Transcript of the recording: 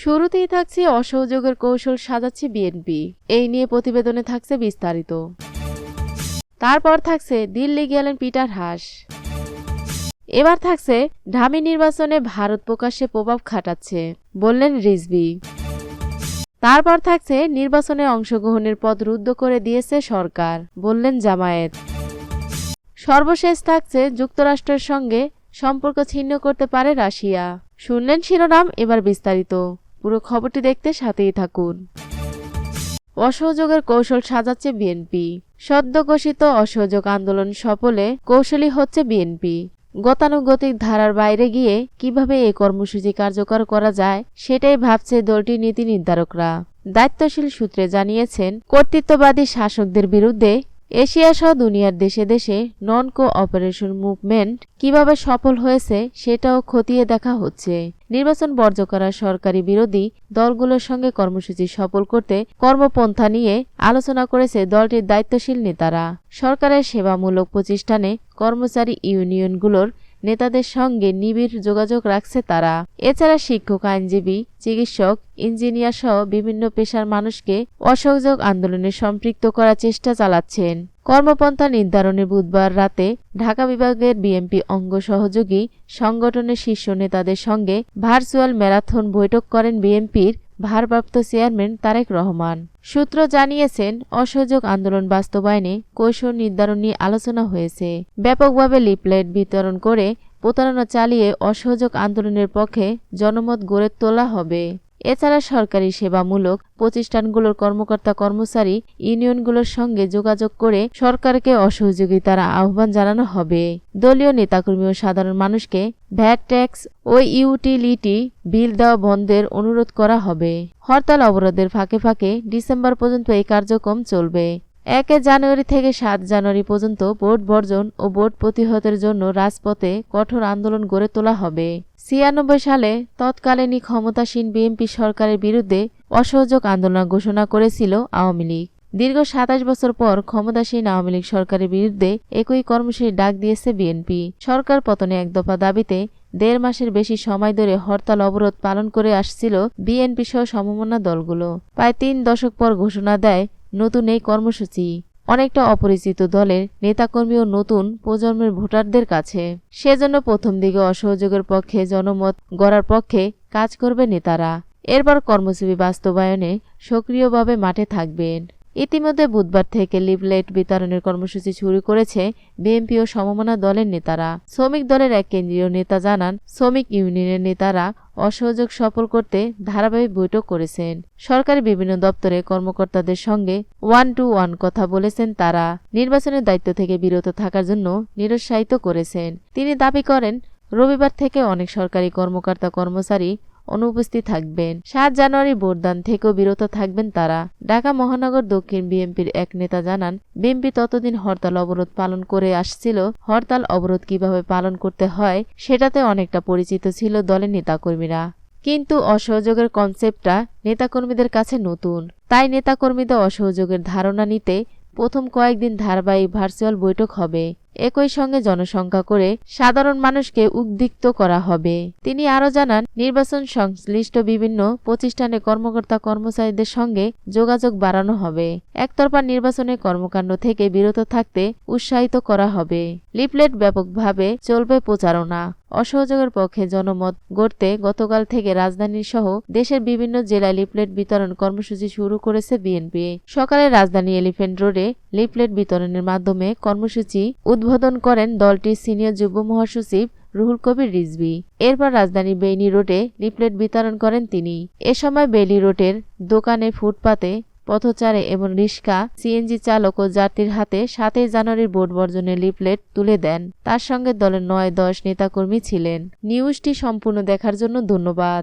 শুরুতেই থাকছে অসহযোগের কৌশল সাজাচ্ছে বিএনপি, এই নিয়ে প্রতিবেদনে থাকছে বিস্তারিত। তারপর থাকছে দিল্লি গেলেন পিটার হাস। এবার থাকছে ঢাবি নির্বাচনে ভারত প্রকাশ্যে প্রভাব খাটাচ্ছে, বললেন রিজভী। তারপর থাকছে নির্বাচনে অংশগ্রহণের পথ রুদ্ধ করে দিয়েছে সরকার, বললেন জামায়াত। সর্বশেষ থাকছে যুক্তরাষ্ট্রের সঙ্গে সম্পর্ক ছিন্ন করতে পারে রাশিয়া। শুনলেন শিরোনাম, এবার বিস্তারিত। পুরো খবরটি দেখতে সাথেই থাকুন। অসহযোগের কৌশল সাজাচ্ছে বিএনপি। সদ্য ঘোষিত অসহযোগ আন্দোলন সফলে কৌশলী হচ্ছে বিএনপি। গতানুগতিক ধারার বাইরে গিয়ে কিভাবে এই কর্মসূচি কার্যকর করা যায় সেটাই ভাবছে দলটির নীতি নির্ধারকরা। দায়িত্বশীল সূত্রে জানিয়েছেন, কর্তৃত্ববাদী শাসকদের বিরুদ্ধে এশিয়াসহ দুনিয়ার দেশে দেশে নন কোঅপারেশন মুভমেন্ট কিভাবে সফল হয়েছে সেটাও খতিয়ে দেখা হচ্ছে। নির্বাচন বর্জ্য করা সরকারি বিরোধী দলগুলোর সঙ্গে কর্মসূচি সফল করতে কর্মপন্থা নিয়ে আলোচনা করেছে দলটির দায়িত্বশীল নেতারা। সরকারের সেবামূলক প্রতিষ্ঠানে কর্মচারী ইউনিয়নগুলোর নেতাদের সঙ্গে নিবিড় যোগাযোগ রাখছে তারা। এছাড়া শিক্ষক, আইনজীবী, চিকিৎসক, ইঞ্জিনিয়ার সহ বিভিন্ন পেশার মানুষকে অসহযোগ আন্দোলনে সম্পৃক্ত করার চেষ্টা চালাচ্ছেন। কর্মপন্থা নির্ধারণে বুধবার রাতে ঢাকা বিভাগের বিএনপি অঙ্গ সহযোগী সংগঠনের শীর্ষ নেতাদের সঙ্গে ভার্চুয়াল ম্যারাথন বৈঠক করেন বিএনপির ভারপ্রাপ্ত চেয়ারম্যান তারেক রহমান। সূত্র জানিয়েছেন, অসহযোগ আন্দোলন বাস্তবায়নে কৌশল নির্ধারণ নিয়ে আলোচনা হয়েছে। ব্যাপকভাবে লিফলেট বিতরণ করে প্রতারণা চালিয়ে অসহযোগ আন্দোলনের পক্ষে জনমত গড়ে তোলা হবে। এছাড়া সরকারি সেবামূলক প্রতিষ্ঠানগুলোর কর্মকর্তা কর্মচারী ইউনিয়নগুলোর সঙ্গে যোগাযোগ করে সরকারকে অসহযোগিতার আহ্বান জানানো হবে। দলীয় নেতাকর্মী ও সাধারণ মানুষকে ভ্যাট ট্যাক্স ও ইউটিলিটি বিল দেওয়া বন্ধের অনুরোধ করা হবে। হরতাল অবরোধের ফাঁকে ফাঁকে ডিসেম্বর পর্যন্ত এই কার্যক্রম চলবে। ১ জানুয়ারি থেকে ৭ জানুয়ারি পর্যন্ত ভোট বর্জন ও ভোট প্রতিহতের জন্য রাজপথে কঠোর আন্দোলন গড়ে তোলা হবে। ৯৬ সালে তৎকালীন ক্ষমতাসীন বিএনপি সরকারের বিরুদ্ধে অসহযোগ আন্দোলন ঘোষণা করেছিল আওয়ামী লীগ। দীর্ঘ ২৭ বছর পর ক্ষমতাসীন আওয়ামী লীগ সরকারের বিরুদ্ধে একই কর্মসূচির ডাক দিয়েছে বিএনপি। সরকার পতনে এক দফা দাবিতে ১.৫ মাসের বেশি সময় ধরে হরতাল অবরোধ পালন করে আসছিল বিএনপি সহ সমমনা দলগুলো। প্রায় ৩ দশক পর ঘোষণা দেয় নতুন এই কর্মসূচি অনেকটা অপরিচিত দলের নেতাকর্মী ও নতুন প্রজন্মের ভোটারদের কাছে। সেজন্য প্রথম দিকে অসহযোগের পক্ষে জনমত গড়ার পক্ষে কাজ করবে নেতারা। এরপর কর্মসূচি বাস্তবায়নে সক্রিয়ভাবে মাঠে থাকবেন। ইতিমধ্যে বুধবার থেকে লিফলেট বিতরণের কর্মসূচি শুরু করেছে বিএনপি ও সমমনা দলের নেতারা। শ্রমিক দলের এক কেন্দ্রীয় নেতা জানান, শ্রমিক ইউনিয়নের নেতারা অসহযোগ সফল করতে ধারাবাহিক বৈঠক করেছেন। সরকারি বিভিন্ন দপ্তরে কর্মকর্তাদের সঙ্গে 1-to-1 কথা বলেছেন তারা। নির্বাচনের দায়িত্ব থেকে বিরত থাকার জন্য নিরুৎসাহিত করেছেন। তিনি দাবি করেন, রবিবার থেকে অনেক সরকারি কর্মকর্তা কর্মচারী অনুপস্থিত থাকবেন। ৭ জানুয়ারি ভোটদান থেকেও বিরত থাকবেন তারা। ঢাকা মহানগর দক্ষিণ বিএনপির এক নেতা জানান, বিএনপি ততদিন হরতাল অবরোধ পালন করে আসছিল। হরতাল অবরোধ কিভাবে পালন করতে হয় সেটাতে অনেকটা পরিচিত ছিল দলের নেতাকর্মীরা। কিন্তু অসহযোগের কনসেপ্টটা নেতাকর্মীদের কাছে নতুন। তাই নেতাকর্মীদের অসহযোগের ধারণা নিতে প্রথম কয়েকদিন ধারাবাহিক ভার্চুয়াল বৈঠক হবে। একই সঙ্গে জনসংখ্যা করে সাধারণ মানুষকে উদ্দীপ্ত করা হবে। তিনি আরও জানান, নির্বাচন সংশ্লিষ্ট বিভিন্ন প্রতিষ্ঠানে কর্মকর্তা কর্মচারীদের সঙ্গে যোগাযোগ বাড়ানো হবে। একতরফা নির্বাচনের কর্মকাণ্ড থেকে বিরত থাকতে উৎসাহিত করা হবে। লিফলেট ব্যাপকভাবে চলবে প্রচারণা। অসহযোগের পক্ষে জনমত গড়তে গতকাল থেকে রাজধানী সহ দেশের বিভিন্ন জেলায় লিফলেট বিতরণ কর্মসূচি শুরু করেছে বিএনপি। সকালে রাজধানী এলিফ্যান্ট রোডে লিফলেট বিতরণের মাধ্যমে কর্মসূচি উদ্বোধন করেন দলটির সিনিয়র যুগ্ম মহাসচিব রুহুল কবির রিজভী। এরপর রাজধানী বেইলি রোডে লিফলেট বিতরণ করেন তিনি। এ সময় বেইলি রোডের দোকানে, ফুটপাতে, পথচারে এবং রিক্সা, সিএনজি চালক ও যাত্রীর হাতে ৭ জানুয়ারির ভোট বর্জনের লিফলেট তুলে দেন। তার সঙ্গে দলের ৯-১০ নেতাকর্মী ছিলেন। নিউজটি সম্পূর্ণ দেখার জন্য ধন্যবাদ।